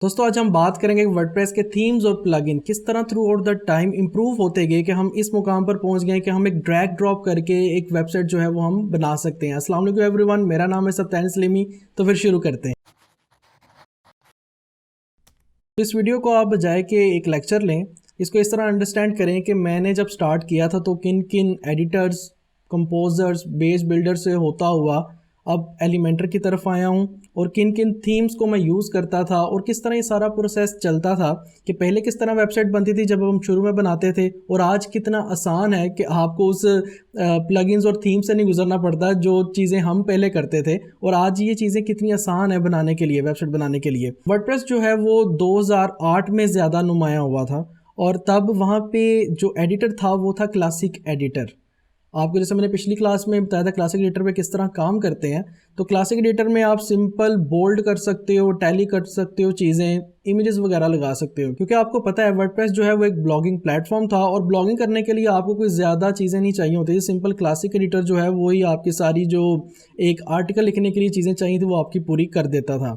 दोस्तों आज हम बात करेंगे वर्डप्रेस के थीम्स और प्लगइन किस तरह through out the time improve होते गए कि हम इस मुकाम पर पहुंच गए कि हम एक ड्रैग ड्रॉप करके एक वेबसाइट जो है वो हम बना सकते हैं। अस्सलाम वालेकुम एवरीवन, मेरा नाम है सब्तान सलीमी। तो फिर शुरू करते हैं। तो इस वीडियो को आप बजाय के एक लेक्चर लें, इसको इस तरह अंडरस्टैंड करें कि मैंने जब स्टार्ट किया था तो किन किन एडिटर्स, कंपोजर्स, बेस बिल्डर से होता हुआ अब एलिमेंटर की तरफ आया हूँ और किन किन थीम्स को मैं यूज़ करता था और किस तरह ये सारा प्रोसेस चलता था कि पहले किस तरह वेबसाइट बनती थी जब हम शुरू में बनाते थे और आज कितना आसान है कि आपको उस प्लगइन्स और थीम से नहीं गुजरना पड़ता जो चीज़ें हम पहले करते थे। और आज ये चीज़ें कितनी आसान है बनाने के लिए, वेबसाइट बनाने के लिए। वर्डप्रेस जो है वो 2008 में ज़्यादा नुमाया हुआ था और तब वहाँ पे जो एडिटर था वो था क्लासिक एडिटर। आपको जैसे मैंने पिछली क्लास में बताया था क्लासिक एडिटर पे किस तरह काम करते हैं। तो क्लासिक एडिटर में आप सिंपल बोल्ड कर सकते हो, टैली कर सकते हो, चीज़ें इमेजेस वगैरह लगा सकते हो, क्योंकि आपको पता है वर्डप्रेस जो है वो एक ब्लॉगिंग प्लेटफॉर्म था और ब्लॉगिंग करने के लिए आपको कोई ज़्यादा चीज़ें नहीं चाहिए होती थी। सिंपल क्लासिक एडिटर जो है वही आपकी सारी जो एक आर्टिकल लिखने के लिए चीज़ें चाहिए थी वो आपकी पूरी कर देता था।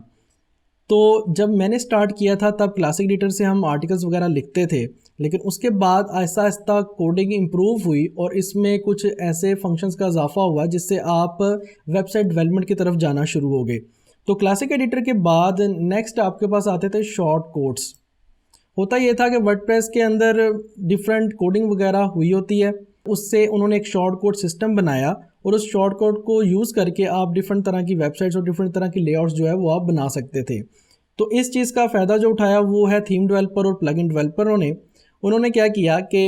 तो जब मैंने स्टार्ट किया था तब क्लासिक एडिटर से हम आर्टिकल्स वगैरह लिखते थे, लेकिन उसके बाद आहिस्ता आहिस्ता कोडिंग इम्प्रूव हुई और इसमें कुछ ऐसे फंक्शंस का इजाफा हुआ जिससे आप वेबसाइट डेवलपमेंट की तरफ जाना शुरू हो गए। तो क्लासिक एडिटर के बाद नेक्स्ट आपके पास आते थे शॉर्ट कोड्स। होता ये था कि वर्डप्रेस के अंदर डिफरेंट कोडिंग वगैरह हुई होती है, उससे उन्होंने एक शॉर्ट कोड सिस्टम बनाया और उस शॉर्ट कोड को यूज़ करके आप डिफरेंट तरह की वेबसाइट्स और डिफरेंट तरह की लेआउट्स जो है वो आप बना सकते थे। तो इस चीज़ का फ़ायदा जो उठाया वो है थीम डेवलपर और प्लगइन डेवलपरों ने। उन्होंने क्या किया कि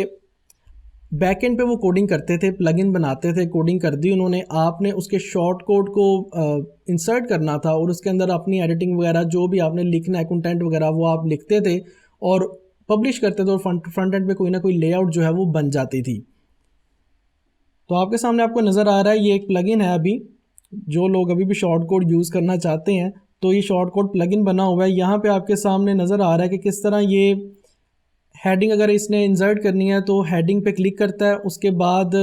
बैकएंड पे वो कोडिंग करते थे, प्लगइन बनाते थे, कोडिंग कर दी उन्होंने, आपने उसके शॉर्ट कोड को इंसर्ट करना था और उसके अंदर अपनी एडिटिंग वगैरह जो भी आपने लिखना है, कंटेंट वगैरह वो आप लिखते थे और पब्लिश करते थे और फ्रंट एंड पे कोई ना कोई लेआउट जो है वो बन जाती थी। तो आपके सामने आपको नज़र आ रहा है ये एक प्लगइन है। अभी जो लोग अभी भी शॉर्ट कोड यूज़ करना चाहते हैं तो ये शॉर्ट कोड प्लगइन बना हुआ है। यहाँ पे आपके सामने नज़र आ रहा है कि किस तरह ये हेडिंग अगर इसने इंसर्ट करनी है तो हेडिंग पे क्लिक करता है, उसके बाद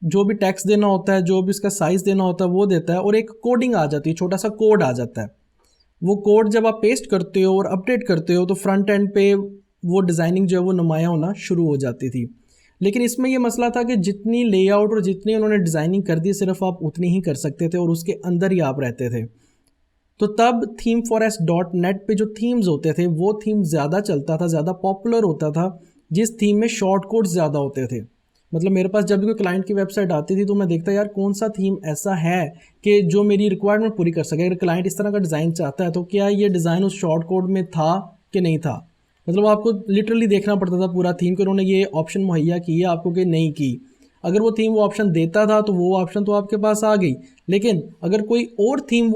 जो भी टेक्स्ट देना होता है, जो भी इसका साइज़ देना होता है वो देता है और एक कोडिंग आ जाती है, छोटा सा कोड आ जाता है। वो कोड जब आप पेस्ट करते हो और अपडेट करते हो तो फ्रंट एंड पे वो डिज़ाइनिंग जो है वो नुमाया होना शुरू हो जाती थी। लेकिन इसमें ये मसला था कि जितनी लेआउट और जितनी उन्होंने डिज़ाइनिंग कर दी सिर्फ आप उतनी ही कर सकते थे और उसके अंदर ही आप रहते थे। तो तब themeforest.net पे जो थीम्स होते थे वो थीम ज़्यादा चलता था, ज़्यादा पॉपुलर होता था, जिस थीम में शॉर्ट कोड ज़्यादा होते थे। मतलब मेरे पास जब भी कोई क्लाइंट की वेबसाइट आती थी तो मैं देखता यार कौन सा थीम ऐसा है कि जो मेरी रिक्वायरमेंट पूरी कर सके। अगर क्लाइंट इस तरह का डिज़ाइन चाहता है तो क्या ये डिज़ाइन उस शॉर्ट कोड में था कि नहीं था। मतलब आपको लिटरली देखना पड़ता था पूरा थीम कि उन्होंने ये ऑप्शन मुहैया की है आपको कि नहीं की। अगर वो थीम वो ऑप्शन देता था तो वो ऑप्शन तो आपके पास आ गई, लेकिन अगर कोई और थीम,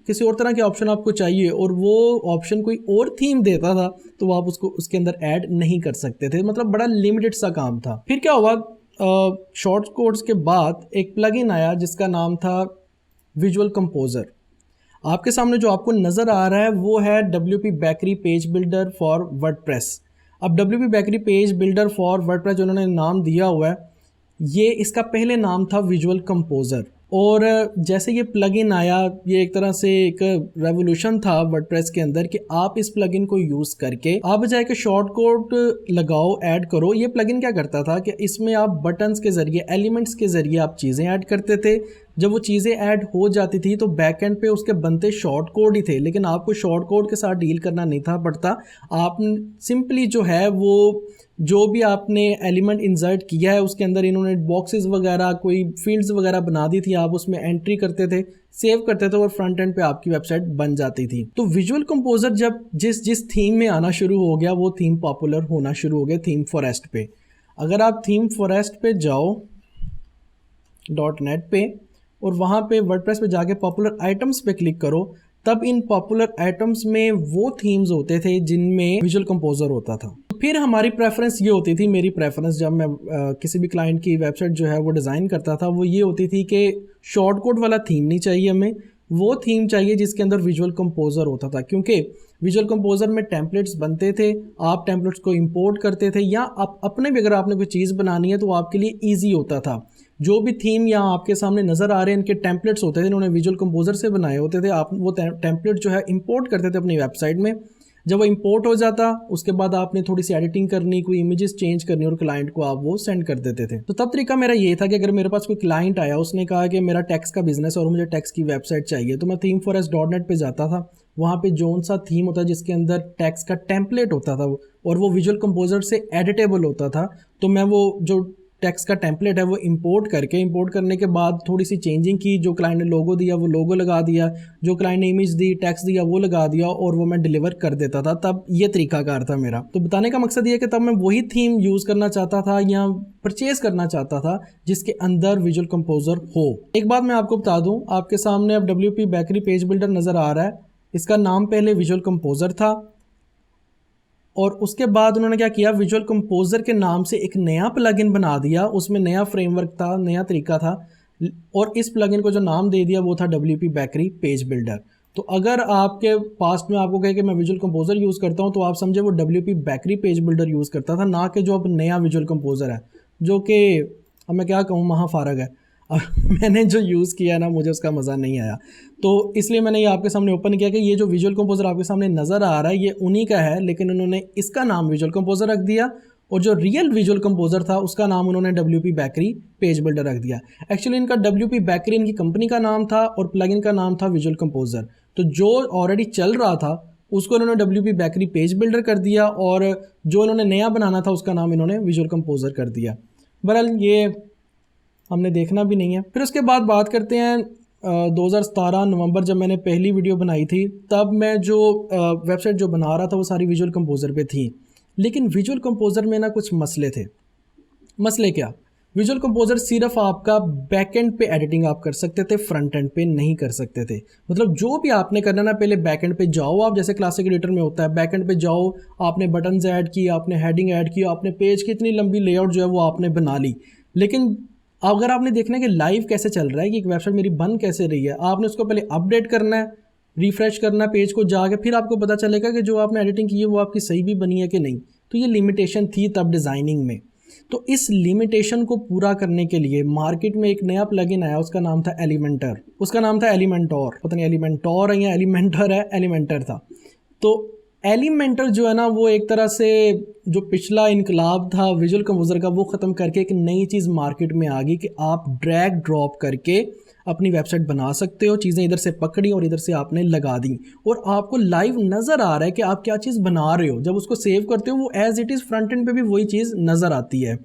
किसी और तरह के ऑप्शन आपको चाहिए और वो ऑप्शन कोई और थीम देता था तो आप उसको उसके अंदर ऐड नहीं कर सकते थे। मतलब बड़ा लिमिटेड सा काम था। फिर क्या हुआ, शॉर्ट कोड्स के बाद एक प्लगइन आया जिसका नाम था विजुअल कंपोजर। आपके सामने जो आपको नज़र आ रहा है वो है WP bakery page builder for WordPress. अब WP bakery page builder for WordPress जो उन्होंने नाम दिया हुआ है, ये इसका पहले नाम था विजुअल कंपोजर। और जैसे ये प्लगइन आया, ये एक तरह से एक रेवोल्यूशन था वर्डप्रेस के अंदर कि आप इस प्लगइन को यूज़ करके आप बजाय कि शॉर्ट कोड लगाओ, ऐड करो, ये प्लगइन क्या करता था कि इसमें आप बटन्स के ज़रिए, एलिमेंट्स के ज़रिए आप चीज़ें ऐड करते थे। जब वो चीज़ें ऐड हो जाती थी तो बैक एंड पे उसके बनते शॉर्ट कोड ही थे, लेकिन आपको शॉर्ट कोड के साथ डील करना नहीं था पड़ता। आप सिंपली जो है वो जो भी आपने एलिमेंट इंसर्ट किया है उसके अंदर इन्होंने बॉक्सेस वगैरह, कोई फील्ड्स वगैरह बना दी थी, आप उसमें एंट्री करते थे, सेव करते थे और फ्रंट एंड पे आपकी वेबसाइट बन जाती थी। तो विजुअल कंपोजर जब जिस थीम में आना शुरू हो गया वो थीम पॉपुलर होना शुरू हो गया थीम फॉरेस्ट पे। अगर आप थीम फॉरेस्ट पे जाओ .net पे और वहाँ पे वर्डप्रेस पे जाके पॉपुलर आइटम्स पे क्लिक करो, तब इन पॉपुलर आइटम्स में वो थीम्स होते थे जिनमें विजुअल कंपोजर होता था। फिर हमारी प्रेफरेंस ये होती थी, मेरी प्रेफरेंस जब मैं किसी भी क्लाइंट की वेबसाइट जो है वो डिज़ाइन करता था वो ये होती थी कि शॉर्ट कोड वाला थीम नहीं चाहिए हमें, वो थीम चाहिए जिसके अंदर विजुअल कंपोजर होता था। क्योंकि विजुअल कंपोजर में टेम्पलेट्स बनते थे, आप टेम्पलेट्स को इंपोर्ट करते थे या आप अपने भी अगर आपने कोई चीज़ बनानी है तो आपके लिए ईजी होता था। जो भी थीम यहाँ आपके सामने नज़र आ रहे हैं इनके टेम्पलेट्स होते थे, इन्होंने विजुअल कंपोजर से बनाए होते थे। आप वो टेम्पलेट जो है इंपोर्ट करते थे अपनी वेबसाइट में, जब वो इंपोर्ट हो जाता उसके बाद आपने थोड़ी सी एडिटिंग करनी, कोई इमेजेस चेंज करनी और क्लाइंट को आप वो सेंड कर देते थे। तो तब तरीका मेरा ये था कि अगर मेरे पास कोई क्लाइंट आया, उसने कहा कि मेरा टैक्स का बिजनेस और मुझे टैक्स की वेबसाइट चाहिए, तो मैं theme4s.net पे जाता था। वहाँ पे जोन सा थीम होता है जिसके अंदर टैक्स का टेम्पलेट होता था और वो विजुअल कंपोजर से एडिटेबल होता था। तो मैं वो जो टैक्स का टेम्पलेट है वो इंपोर्ट करने के बाद थोड़ी सी चेंजिंग की, जो क्लाइंट ने लोगो दिया वो लोगो लगा दिया, जो क्लाइंट ने इमेज दी, टैक्स दिया वो लगा दिया और वो मैं डिलीवर कर देता था। तब ये तरीकाकार था मेरा। तो बताने का मकसद ये है कि तब मैं वही थीम यूज़ करना चाहता था या परचेज करना चाहता था जिसके अंदर विजुअल कंपोजर हो। एक बात मैं आपको बता दूं, आपके सामने अब WP बेकरी पेज बिल्डर नज़र आ रहा है। इसका नाम पहले विजुअल कंपोजर था और उसके बाद उन्होंने क्या किया, विजुअल कंपोजर के नाम से एक नया प्लगइन बना दिया, उसमें नया फ्रेमवर्क था, नया तरीका था और इस प्लगइन को जो नाम दे दिया वो था WP बेकरी पेज बिल्डर। तो अगर आपके पास्ट में आपको कहे कि मैं विजुअल कंपोजर यूज़ करता हूँ तो आप समझे वो WP bakery page builder use करता था, ना कि जो अब नया विजुअल कंपोजर है जो कि अब मैं क्या कहूँ महाफारग है। और मैंने जो यूज़ किया ना मुझे उसका मज़ा नहीं आया, तो इसलिए मैंने ये आपके सामने ओपन किया कि ये जो विजुअल कंपोजर आपके सामने नज़र आ रहा है ये उन्हीं का है, लेकिन उन्होंने इसका नाम विजुअल कंपोजर रख दिया और जो रियल विजुअल कंपोजर था उसका नाम उन्होंने WP बेकरी पेज बिल्डर रख दिया। एक्चुअली इनका WP बेकरी इनकी कंपनी का नाम था और प्लगइन का नाम था विजुअल कंपोजर। तो जो ऑलरेडी चल रहा था उसको इन्होंने WP बेकरी पेज बिल्डर कर दिया और जो इन्होंने नया बनाना था उसका नाम इन्होंने विजुअल कंपोजर कर दिया। बहरहाल ये हमने देखना भी नहीं है। फिर उसके बाद बात करते हैं 2017 नवंबर जब मैंने पहली वीडियो बनाई थी, तब मैं जो वेबसाइट जो बना रहा था वो सारी विजुअल कंपोजर पे थी, लेकिन विजुअल कंपोजर में ना कुछ मसले थे। मसले क्या? विजुअल कंपोजर सिर्फ आपका बैक एंड पे एडिटिंग आप कर सकते थे, फ्रंट एंड पे नहीं कर सकते थे। मतलब जो भी आपने करना ना, पहले बैक एंड पे जाओ आप, जैसे क्लासिक एडिटर में होता है, बैक एंड पे जाओ, आपने बटन्स ऐड किए, आपने हेडिंग ऐड की, आपने पेज की इतनी लंबी लेआउट जो है वो आपने बना ली। लेकिन अगर आपने देखना है कि लाइव कैसे चल रहा है, कि एक वेबसाइट मेरी बन कैसे रही है, आपने उसको पहले अपडेट करना है, रिफ्रेश करना है पेज को जाके, फिर आपको पता चलेगा कि जो आपने एडिटिंग की है वो आपकी सही भी बनी है कि नहीं। तो ये लिमिटेशन थी तब डिज़ाइनिंग में। तो इस लिमिटेशन को पूरा करने के लिए मार्केट में एक नया प्लगइन आया, उसका नाम था एलिमेंटर, उसका नाम था एलिमेंटोर, पता नहीं एलिमेंटोर है या एलिमेंटर है, एलिमेंटर था। तो एलिमेंटर जो है ना वो एक तरह से जो पिछला इनकलाब था विजुअल कंपोजर का वो ख़त्म करके एक नई चीज़ मार्केट में आ गई कि आप ड्रैग ड्रॉप करके अपनी वेबसाइट बना सकते हो। चीज़ें इधर से पकड़ी और इधर से आपने लगा दी और आपको लाइव नज़र आ रहा है कि आप क्या चीज़ बना रहे हो। जब उसको सेव करते हो वो as it is front end पे भी वही चीज़ नज़र आती है।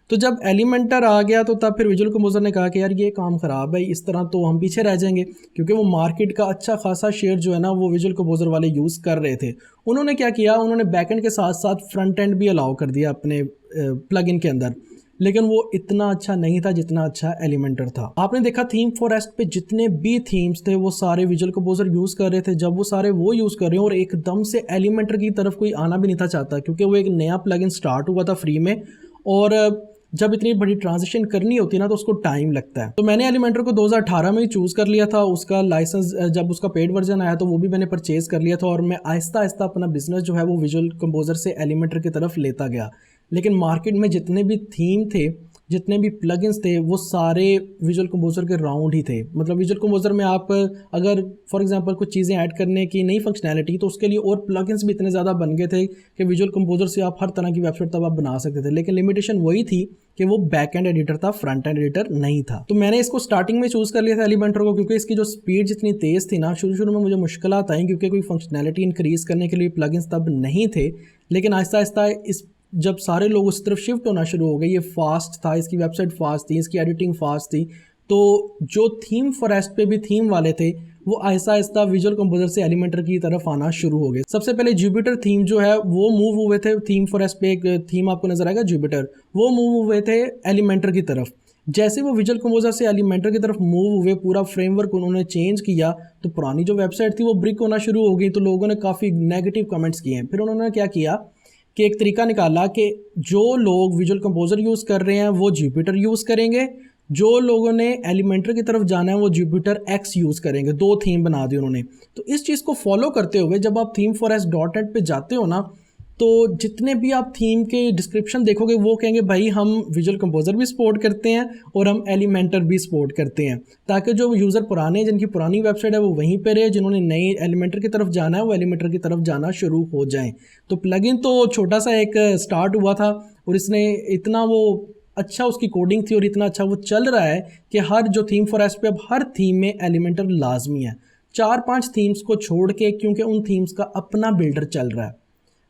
तो जब एलिमेंटर आ गया तो तब फिर विजुअल कंपोजर ने कहा कि यार ये काम ख़राब है, इस तरह तो हम पीछे रह जाएंगे, क्योंकि वो मार्केट का अच्छा खासा शेयर जो है ना वो विजुअल कंपोजर वाले यूज़ कर रहे थे। उन्होंने क्या किया, उन्होंने बैकएंड के साथ साथ फ्रंट एंड भी अलाउ कर दिया अपने प्लगइन के अंदर, लेकिन वो इतना अच्छा नहीं था जितना अच्छा एलिमेंटर था। आपने देखा थीम4s पे जितने भी थीम्स थे वो सारे विजुअल कंपोजर यूज़ कर रहे थे। जब वो सारे वो यूज़ कर रहे हैं और एकदम से एलिमेंटर की तरफ कोई आना भी नहीं था चाहता, क्योंकि वो एक नया प्लगइन स्टार्ट हुआ था फ्री में और जब इतनी बड़ी ट्रांजिशन करनी होती है ना तो उसको टाइम लगता है। तो मैंने एलिमेंटर को 2018 में ही चूज़ कर लिया था। उसका लाइसेंस जब उसका पेड वर्जन आया तो वो भी मैंने परचेज़ कर लिया था और मैं आहिस्ता आहिस्ता अपना बिजनेस जो है वो विजुअल कंपोजर से एलिमेंटर की तरफ लेता गया। लेकिन मार्केट में जितने भी थीम थे, जितने भी प्लगइन्स थे, वो सारे विजुअल कंपोजर के राउंड ही थे। मतलब विजुअल कंपोजर में आप अगर फॉर एग्जांपल कुछ चीज़ें ऐड करने की नई फंक्शनैलिटी, तो उसके लिए और प्लगइन्स भी इतने ज़्यादा बन गए थे कि विजुअल कंपोजर से आप हर तरह की वेबसाइट तब आप बना सकते थे। लेकिन लिमिटेशन वही थी कि वो बैक एंड एडिटर था, फ्रंट एंड एडिटर नहीं था। तो मैंने इसको स्टार्टिंग में चूज़ कर लिया था एलिमेंटर को, क्योंकि इसकी जो स्पीड जितनी तेज़ थी ना, शुरू में मुझे मुश्किलात आई क्योंकि कोई फंक्शनैलिटी इंक्रीज़ करने के लिए प्लगइन्स तब नहीं थे। लेकिन आहिस्ता आहिस्ता इस जब सारे लोग उस तरफ शिफ्ट होना शुरू हो गए, ये फास्ट था, इसकी वेबसाइट फास्ट थी, इसकी एडिटिंग फास्ट थी, तो जो थीम4s पे भी थीम वाले थे वो आहिस्ता आहिस्ता विजुअल कंपोजर से एलिमेंटर की तरफ आना शुरू हो गए। सबसे पहले जुपिटर थीम जो है वो मूव हुए थे थीम4s पे, एक थीम आपको नजर आएगा जुपिटर, वो मूव हुए थे एलिमेंटर की तरफ। जैसे वो विजुअल कंपोजर से एलिमेंटर की तरफ मूव हुए, पूरा फ्रेमवर्क उन्होंने चेंज किया, तो पुरानी जो वेबसाइट थी वो ब्रिक होना शुरू हो गई। तो लोगों ने काफ़ी नेगेटिव कमेंट्स किए हैं। फिर उन्होंने क्या किया कि एक तरीका निकाला कि जो लोग विजुअल कंपोजर यूज़ कर रहे हैं वो जुपिटर यूज़ करेंगे, जो लोगों ने एलिमेंटर की तरफ जाना है वो जुपिटर एक्स यूज़ करेंगे। दो थीम बना दी उन्होंने। तो इस चीज़ को फॉलो करते हुए जब आप theme4s.net पे जाते हो ना, तो जितने भी आप थीम के डिस्क्रिप्शन देखोगे वो कहेंगे भाई हम विजुअल कंपोजर भी सपोर्ट करते हैं और हम एलिमेंटर भी सपोर्ट करते हैं, ताकि जो यूज़र पुराने जिनकी पुरानी वेबसाइट है वो वहीं पर रहे, जिन्होंने नई एलिमेंटर की तरफ जाना है वो एलिमेंटर की तरफ जाना शुरू हो जाएं। तो प्लगइन तो छोटा सा एक स्टार्ट हुआ था और इसने इतना वो अच्छा उसकी कोडिंग थी और इतना अच्छा वो चल रहा है कि हर जो थीम फॉरेस्ट पे अब हर थीम में एलिमेंटर लाजमी है। 4-5 थीम्स को छोड़ के, क्योंकि उन थीम्स का अपना बिल्डर चल रहा है।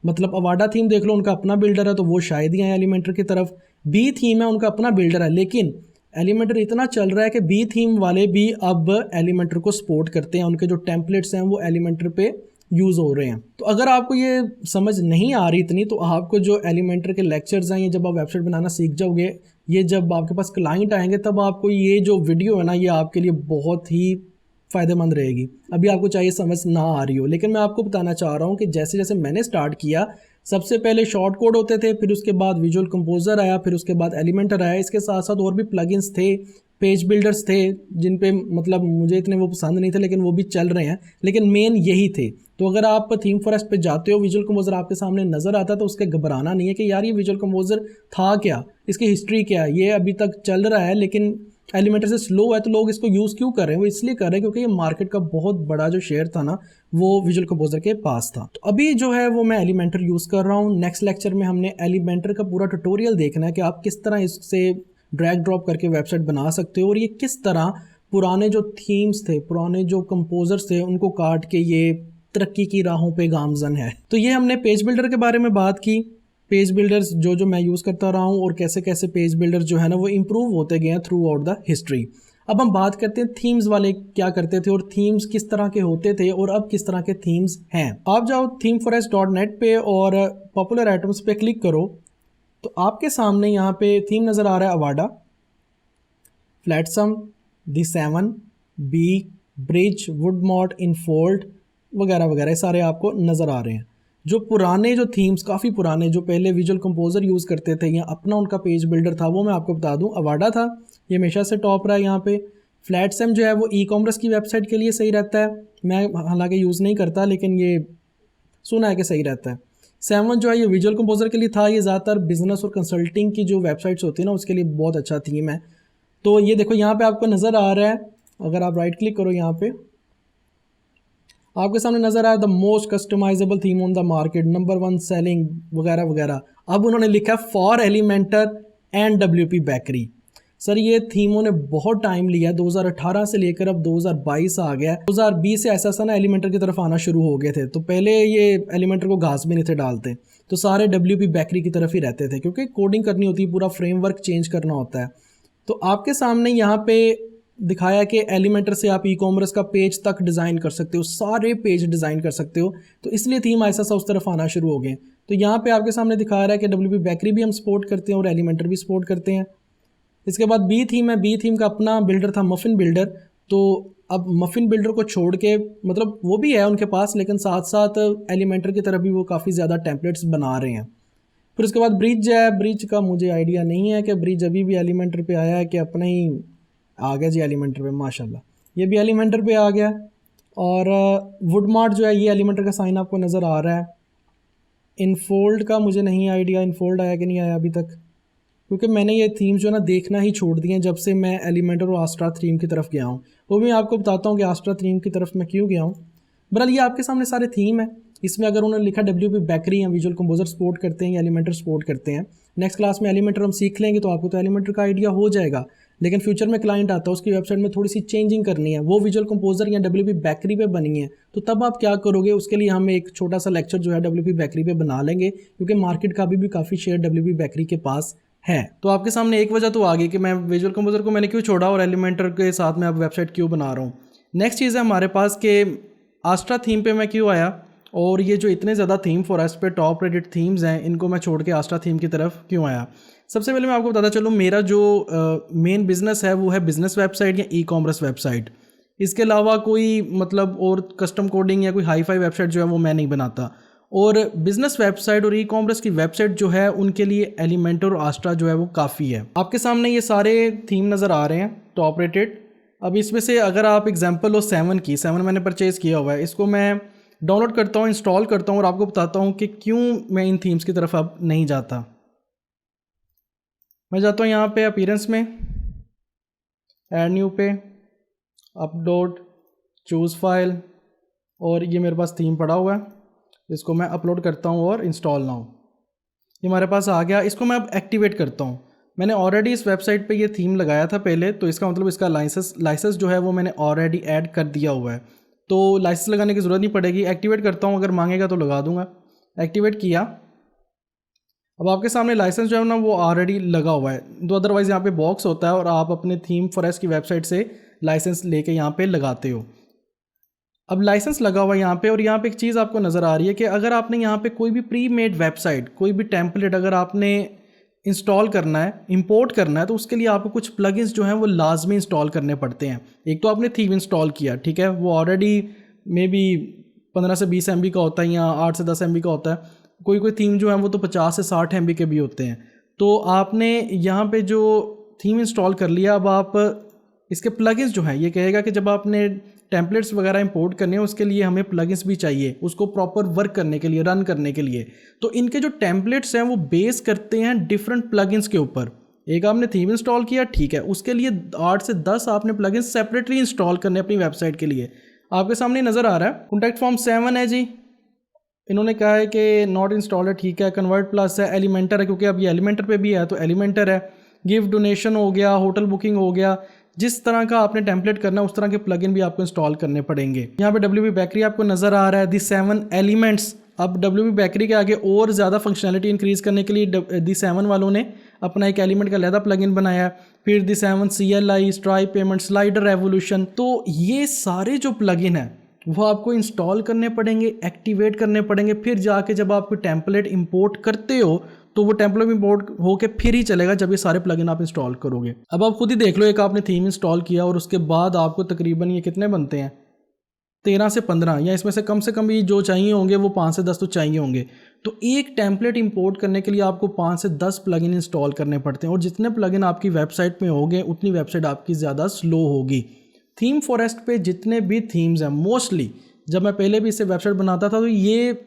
मतलब अवाडा थीम देख लो, उनका अपना बिल्डर है तो वो शायद ही आए एलिमेंटर की तरफ। बी थीम है, उनका अपना बिल्डर है, लेकिन एलिमेंटर इतना चल रहा है कि बी थीम वाले भी अब एलिमेंटर को सपोर्ट करते हैं, उनके जो टेम्पलेट्स हैं वो एलिमेंटर पे यूज़ हो रहे हैं। तो अगर आपको ये समझ नहीं आ रही इतनी, तो आपको जो एलिमेंटर के लेक्चर्स हैं, ये जब आप वेबसाइट बनाना सीख जाओगे, ये जब आपके पास क्लाइंट आएंगे, तब आपको ये जो वीडियो है ना, ये आपके लिए बहुत ही फ़ायदेमंद रहेगी। अभी आपको चाहिए समझ ना आ रही हो, लेकिन मैं आपको बताना चाह रहा हूँ कि जैसे जैसे मैंने स्टार्ट किया, सबसे पहले शॉर्ट कोड होते थे, फिर उसके बाद विजुअल कंपोजर आया, फिर उसके बाद एलिमेंटर आया, इसके साथ साथ और भी प्लगइन्स थे, पेज बिल्डर्स थे, जिन पे मतलब मुझे इतने वो पसंद नहीं थे, लेकिन वो भी चल रहे हैं, लेकिन मेन यही थे। तो अगर आप थीम फॉरेस्ट पे जाते हो, विजुअल कंपोजर आपके सामने नज़र आता, तो उसके घबराना नहीं है कि यार ये विजुअल कंपोजर था क्या, इसकी हिस्ट्री क्या है, ये अभी तक चल रहा है लेकिन एलिमेंटर से स्लो है, तो लोग इसको यूज़ क्यों कर रहे हैं? वो इसलिए कर रहे हैं क्योंकि ये मार्केट का बहुत बड़ा जो शेयर था ना, वो विजुअल कंपोजर के पास था। तो अभी जो है वो मैं एलिमेंटर यूज़ कर रहा हूँ। नेक्स्ट लेक्चर में हमने एलिमेंटर का पूरा ट्यूटोरियल देखना है कि आप किस तरह इससे ड्रैग ड्रॉप करके वेबसाइट बना सकते हो, और ये किस तरह पुराने जो थीम्स थे, पुराने जो कंपोजर्स थे, उनको काट के ये तरक्की की राहों पे गामजन है। तो ये हमने पेज बिल्डर के बारे में बात की, पेज बिल्डर्स जो मैं यूज़ करता रहा हूँ और कैसे कैसे पेज बिल्डर्स जो है ना वो इम्प्रूव होते गए हैं थ्रू आउट द हिस्ट्री। अब हम बात करते हैं थीम्स वाले क्या करते थे और थीम्स किस तरह के होते थे और अब किस तरह के थीम्स हैं। आप जाओ themeforest.net पे और पॉपुलर आइटम्स पे क्लिक करो, तो आपके सामने यहाँ पे थीम नज़र आ रहा है अवाडा, फ्लैटसम, द7, बी, ब्रिज, वुडमॉट, इनफोल्ड वगैरह वगैरह सारे आपको नज़र आ रहे हैं। जो पुराने जो थीम्स काफ़ी पुराने जो पहले विजुअल कंपोजर यूज़ करते थे या अपना उनका पेज बिल्डर था, वो मैं आपको बता दूं अवाडा था, ये हमेशा से टॉप रहा है यहाँ पे। फ्लैटसम जो है वो ई कॉमर्स की वेबसाइट के लिए सही रहता है, मैं हालांकि यूज़ नहीं करता लेकिन ये सुना है कि सही रहता है। 7 जो है ये विजुअल कंपोजर के लिए था, ये ज़्यादातर बिजनेस और कंसल्टिंग की जो वेबसाइट्स होती है ना उसके लिए बहुत अच्छा थीम है। तो ये देखो यहाँ पे आपको नज़र आ रहा है, अगर आप राइट क्लिक करो यहाँ पे आपके सामने नज़र आया the most customizable theme on the market, number 1 selling वगैरह वगैरह। अब उन्होंने लिखा for Elementor and WP bakery. Sir ये थीमों ने बहुत टाइम लिया, 2018 से लेकर अब 2022 आ गया। 2020 से ऐसा ना एलिमेंटर की तरफ आना शुरू हो गए थे, तो पहले ये एलिमेंटर को घास भी नहीं थे डालते, तो सारे WP बेकरी की तरफ ही रहते थे क्योंकि कोडिंग करनी होती है, पूरा फ्रेमवर्क चेंज करना होता है। तो आपके सामने यहाँ पे दिखाया कि एलिमेंटर से आप ई कॉमर्स का पेज तक डिज़ाइन कर सकते हो, सारे पेज डिज़ाइन कर सकते हो, तो इसलिए थीम ऐसा सा उस तरफ आना शुरू हो गए। तो यहाँ पे आपके सामने दिखा रहा है कि WP बेकरी भी हम सपोर्ट करते हैं और एलिमेंटर भी सपोर्ट करते हैं। इसके बाद बी थीम है, बी थीम का अपना बिल्डर था मफिन बिल्डर, तो अब मफिन बिल्डर को छोड़ के मतलब वो भी है उनके पास, लेकिन साथ साथ एलिमेंटर की तरफ भी वो काफ़ी ज़्यादा टेम्पलेट्स बना रहे हैं। फिर उसके बाद ब्रिज है, ब्रिज का मुझे आइडिया नहीं है कि ब्रिज अभी भी एलिमेंटर पे आया है कि अपना ही आ गया जी एलिमेंटर पे, माशाल्लाह ये भी एलिमेंटर पे आ गया। और वुडमार्ट जो है ये एलिमेंटर का साइन आपको नज़र आ रहा है। इनफोल्ड का मुझे नहीं आइडिया, इनफोल्ड आया कि नहीं आया अभी तक, क्योंकि मैंने ये थीम जो ना देखना ही छोड़ दिए जब से मैं एलिमेंटर और आस्ट्रा थीम की तरफ गया हूँ। वो भी आपको बताता हूँ कि आस्ट्रा थीम की तरफ मैं क्यों गया हूँ। बहरहाल ये आपके सामने सारे थीम है, इसमें अगर उन्होंने लिखा WP बेकरी या विजुअल कंपोजर सपोर्ट करते हैं या एलिमेंटर सपोर्ट करते हैं। नेक्स्ट क्लास में एलिमेंटर हम सीख लेंगे तो आपको तो एलिमेंटर का आइडिया हो जाएगा, लेकिन फ्यूचर में क्लाइंट आता है उसकी वेबसाइट में थोड़ी सी चेंजिंग करनी है, वो विजुअल कंपोजर या WP बेकरी पे बनी है, तो तब आप क्या करोगे, उसके लिए हम एक छोटा सा लेक्चर जो है WP बेकरी पे बना लेंगे, क्योंकि मार्केट का अभी भी काफ़ी शेयर WP बेकरी के पास है। तो आपके सामने एक वजह तो आ गई कि मैं विजुअल कंपोजर को मैंने क्यों छोड़ा और एलिमेंटर के साथ में अब वेबसाइट क्यों बना रहा हूँ। नेक्स्ट चीज़ है हमारे पास कि आस्ट्रा थीम पे मैं क्यों आया, और ये जो इतने ज़्यादा थीम फॉरेस्ट पे टॉप रेटेड थीम्स हैं इनको मैं छोड़ के आस्ट्रा थीम की तरफ क्यों आया। सबसे पहले मैं आपको बताता चलूँ, मेरा जो मेन बिज़नेस है वो है बिज़नेस वेबसाइट या ई कॉमर्स वेबसाइट। इसके अलावा कोई मतलब और कस्टम कोडिंग या कोई हाई फाई वेबसाइट जो है वो मैं नहीं बनाता। और बिज़नेस वेबसाइट और ई कॉमर्स की वेबसाइट जो है उनके लिए एलिमेंटर और आस्ट्रा जो है वो काफ़ी है। आपके सामने ये सारे थीम नज़र आ रहे हैं टॉप रेटेड। अब इसमें से अगर आप एग्जांपल लो 7 की, 7 मैंने परचेज़ किया हुआ है, इसको मैं डाउनलोड करता हूँ, इंस्टॉल करता हूँ और आपको बताता हूँ कि क्यों मैं इन थीम्स की तरफ अब नहीं जाता। मैं जाता हूँ यहाँ पे अपीयरेंस में, ऐड न्यू पे, अपलोड, चूज़ फाइल, और ये मेरे पास थीम पड़ा हुआ है, इसको मैं अपलोड करता हूँ और इंस्टॉल नाउ। ये हमारे पास आ गया। इसको मैं अब एक्टिवेट करता हूँ। मैंने ऑलरेडी इस वेबसाइट पे ये थीम लगाया था पहले, तो इसका मतलब इसका लाइसेंस जो है वो मैंने ऑलरेडी ऐड कर दिया हुआ है, तो लाइसेंस लगाने की ज़रूरत नहीं पड़ेगी। एक्टिवेट करता हूँ, अगर मांगेगा तो लगा दूंगा। एक्टिवेट किया, अब आपके सामने लाइसेंस जो है ना वो ऑलरेडी लगा हुआ है, तो अदरवाइज़ यहाँ पे बॉक्स होता है और आप अपने थीम फॉरेस्ट की वेबसाइट से लाइसेंस लेके यहाँ पे लगाते हो। अब लाइसेंस लगा हुआ है यहाँ पे, और यहाँ पे एक चीज़ आपको नज़र आ रही है कि अगर आपने यहाँ पे कोई भी प्री मेड वेबसाइट, कोई भी टेम्पलेट अगर आपने इंस्टॉल करना है, इंपोर्ट करना है, तो उसके लिए आपको कुछ प्लगइन्स जो हैं वो लाजमी इंस्टॉल करने पड़ते हैं। एक तो आपने थीम इंस्टॉल किया, ठीक है, वो ऑलरेडी मे बी 15 से 20 MB का होता है या 8 से 10 MB का होता है। कोई थीम जो है वो तो 50 से 60 MB के भी होते हैं। तो आपने यहाँ पे जो थीम इंस्टॉल कर लिया, अब आप इसके प्लगइन्स जो हैं, ये कहेगा कि जब आपने टेम्पलेट्स वगैरह इंपोर्ट करने हैं उसके लिए हमें प्लगइन्स भी चाहिए उसको प्रॉपर वर्क करने के लिए, रन करने के लिए। तो इनके जो टेम्पलेट्स हैं वो बेस करते हैं डिफरेंट प्लगइन्स के ऊपर। एक आपने थीम इंस्टॉल किया, ठीक है, उसके लिए 8 से 10 आपने प्लगइन्स सेपरेटली इंस्टॉल करने अपनी वेबसाइट के लिए। आपके सामने नज़र आ रहा है कॉन्टैक्ट फॉर्म 7 है जी, इन्होंने कहा है कि नॉट इंस्टॉल है, ठीक है। कन्वर्ट प्लस है, एलिमेंटर है, क्योंकि अब ये एलिमेंटर पे भी है तो एलिमेंटर है। गिफ्ट डोनेशन हो गया, होटल बुकिंग हो गया। जिस तरह का आपने टेम्पलेट करना है उस तरह के प्लगइन भी आपको इंस्टॉल करने पड़ेंगे। यहाँ पे WP बेकरी आपको नज़र आ रहा है, दी 7 एलिमेंट्स। अब WP बेकरी के आगे और ज़्यादा फंक्शनैलिटी इंक्रीज़ करने के लिए दी 7 वालों ने अपना एक एलिमेंट का अलग प्लगइन बनाया है। फिर दी 7 CLI, stripe payment, slider revolution. तो ये सारे जो प्लगइन है वो आपको इंस्टॉल करने पड़ेंगे, एक्टिवेट करने पड़ेंगे। फिर जाके जब आप कोई टेम्पलेट इंपोर्ट करते हो तो वो टेम्पलेट इंपोर्ट होके फिर ही चलेगा जब ये सारे प्लगइन आप इंस्टॉल करोगे। अब आप खुद ही देख लो, एक आपने थीम इंस्टॉल किया और उसके बाद आपको तकरीबन ये कितने बनते हैं, 13 से 15, या इसमें से कम भी जो चाहिए होंगे वो 5 से 10 तो चाहिए होंगे। तो एक टेम्पलेट इंपोर्ट करने के लिए आपको 5 से 10 प्लगइन इंस्टॉल करने पड़ते हैं, और जितने प्लगइन आपकी वेबसाइट में होंगे उतनी वेबसाइट आपकी ज़्यादा स्लो होगी। थीम फॉरेस्ट पे जितने भी थीम्स हैं, मोस्टली जब मैं पहले भी इससे वेबसाइट बनाता था तो ये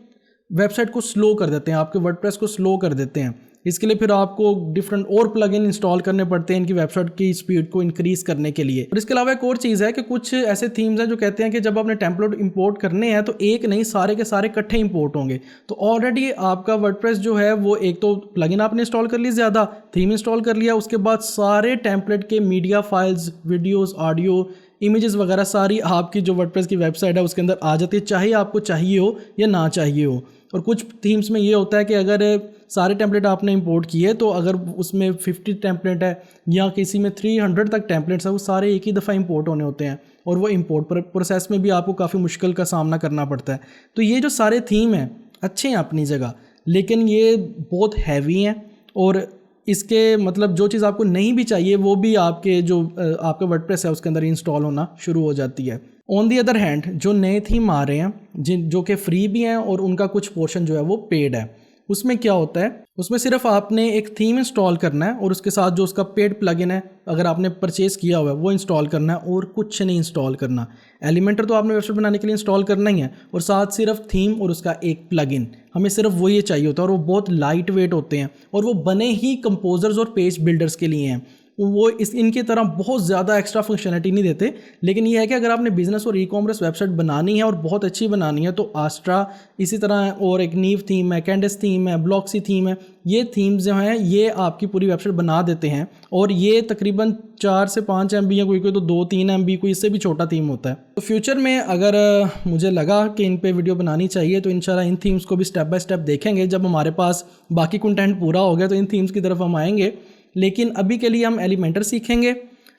वेबसाइट को स्लो कर देते हैं, आपके वर्डप्रेस को स्लो कर देते हैं। इसके लिए फिर आपको डिफरेंट और प्लगइन इंस्टॉल करने पड़ते हैं इनकी वेबसाइट की स्पीड को इंक्रीज करने के लिए। और इसके अलावा एक और चीज़ है कि कुछ ऐसे थीम्स हैं जो कहते हैं कि जब आपने टेम्पलेट इंपोर्ट करने हैं तो एक नहीं, सारे के सारे इकट्ठे इंपोर्ट होंगे। तो ऑलरेडी आपका वर्डप्रेस जो है वो एक तो प्लगइन आपने इंस्टॉल कर ली, ज़्यादा थीम इंस्टॉल कर लिया, उसके बाद सारे टेम्पलेट के media files, videos, audio, images वगैरह सारी आपकी जो वर्डप्रेस की वेबसाइट है उसके अंदर आ जाती है, चाहे आपको चाहिए हो या ना चाहिए हो। और कुछ थीम्स में ये होता है कि अगर सारे टेम्पलेट आपने इंपोर्ट किए तो अगर उसमें 50 टेम्पलेट है या किसी में 300 तक टेम्पलेट्स है, वो सारे एक ही दफ़ा इंपोर्ट होने होते हैं, और वो इंपोर्ट प्रोसेस में भी आपको काफ़ी मुश्किल का सामना करना पड़ता है। तो ये जो सारे थीम हैं अच्छे हैं अपनी जगह, लेकिन ये बहुत हैवी हैं, और इसके मतलब जो चीज़ आपको नहीं भी चाहिए वो भी आपके जो आपका वर्डप्रेस है उसके अंदर इंस्टॉल होना शुरू हो जाती है। ऑन दी अदर हैंड जो नए थीम आ रहे हैं जो कि फ्री भी हैं और उनका कुछ पोर्शन जो है वो पेड है, उसमें क्या होता है, उसमें सिर्फ आपने एक थीम इंस्टॉल करना है और उसके साथ जो उसका पेड प्लगइन है अगर आपने परचेज़ किया हुआ है वो इंस्टॉल करना है, और कुछ नहीं इंस्टॉल करना। एलिमेंटर तो आपने वेबसाइट बनाने के लिए इंस्टॉल करना ही है, और साथ सिर्फ थीम और उसका एक प्लगइन, हमें सिर्फ वो ये चाहिए होता है। और वो बहुत लाइट वेट होते हैं और वो बने ही कंपोजर्स और पेज बिल्डर्स के लिए हैं। वो इनकी तरह बहुत ज़्यादा एक्स्ट्रा फंक्शनलिटी नहीं देते, लेकिन ये है कि अगर आपने बिजनेस और ई-कॉमर्स वेबसाइट बनानी है और बहुत अच्छी बनानी है तो आस्ट्रा, इसी तरह और एक नीव थीम है, कैंडस थीम है, ब्लॉक्सी थीम है, ये थीम्स जो हैं ये आपकी पूरी वेबसाइट बना देते हैं। और ये तकरीबन 4 से 5 MB या कोई तो 2-3 MB, कोई इससे भी छोटा थीम होता है। तो फ्यूचर में अगर मुझे लगा कि इन पे वीडियो बनानी चाहिए तो इंशाल्लाह इन थीम्स को भी स्टेप बाय स्टेप देखेंगे। जब हमारे पास बाकी कंटेंट पूरा हो गया तो इन थीम्स की तरफ हम आएंगे, लेकिन अभी के लिए हम एलिमेंटर सीखेंगे,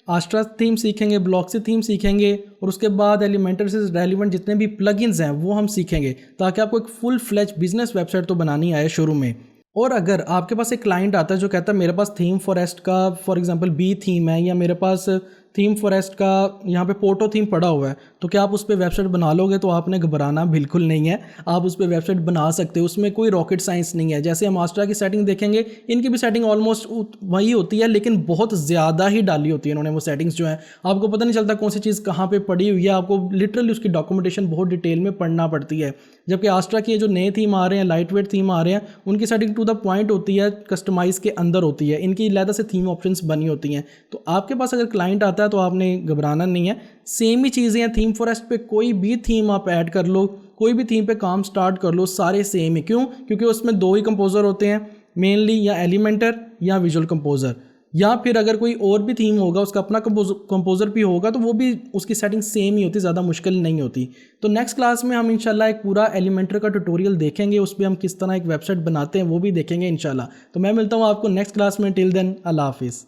आस्ट्रा थीम सीखेंगे, ब्लॉक्सी थीम सीखेंगे, और उसके बाद एलिमेंटर से रेलिवेंट जितने भी प्लगइन्स हैं वो हम सीखेंगे, ताकि आपको एक फुल फ्लेज बिजनेस वेबसाइट तो बनानी आए शुरू में। और अगर आपके पास एक क्लाइंट आता है जो कहता है मेरे पास थीम फॉरेस्ट का फॉर एग्जांपल बी थीम है, या मेरे पास थीम फॉरेस्ट का यहाँ पे पोर्टो थीम पड़ा हुआ है, तो क्या आप उस पर वेबसाइट बना लोगे? तो आपने घबराना बिल्कुल नहीं है, आप उस पर वेबसाइट बना सकते हो, उसमें कोई रॉकेट साइंस नहीं है। जैसे हम आस्ट्रा की सेटिंग देखेंगे, इनकी भी सेटिंग ऑलमोस्ट वही होती है, लेकिन बहुत ज़्यादा ही डाली होती है इन्होंने वो सेटिंग्स जो है, आपको पता नहीं चलता कौन सी चीज़ कहाँ पे पड़ी हुई है, आपको लिटरली उसकी डॉक्यूमेंटेशन बहुत डिटेल में पढ़ना पड़ती है। जबकि आस्ट्रा की जो नए थीम आ रहे हैं, लाइट वेट थीम आ रहे हैं, उनकी सेटिंग टू द पॉइंट होती है, कस्टमाइज़ के अंदर होती है, इनकी अलग से थीम ऑप्शंस बनी होती हैं। तो आपके पास अगर क्लाइंट आता है तो आपने घबराना नहीं है, सेम ही चीज़ें हैं। थीम फॉरेस्ट पे कोई भी थीम आप ऐड कर लो, कोई भी थीम पे काम स्टार्ट कर लो, सारे सेम है। क्यों? क्योंकि उसमें दो ही कंपोजर होते हैं मेनली, या एलिमेंटर या विजुअल कंपोजर, या फिर अगर कोई और भी थीम होगा उसका अपना कंपोजर भी होगा, तो वो भी उसकी सेटिंग सेम ही होती, ज़्यादा मुश्किल नहीं होती। तो नेक्स्ट क्लास में हम इंशाल्लाह एक पूरा एलिमेंटर का ट्यूटोरियल देखेंगे, उस पर हम किस तरह एक वेबसाइट बनाते हैं वो भी देखेंगे इंशाल्लाह। तो मैं मिलता हूँ आपको नेक्स्ट क्लास में। टिल देन, अल्लाह हाफिज़।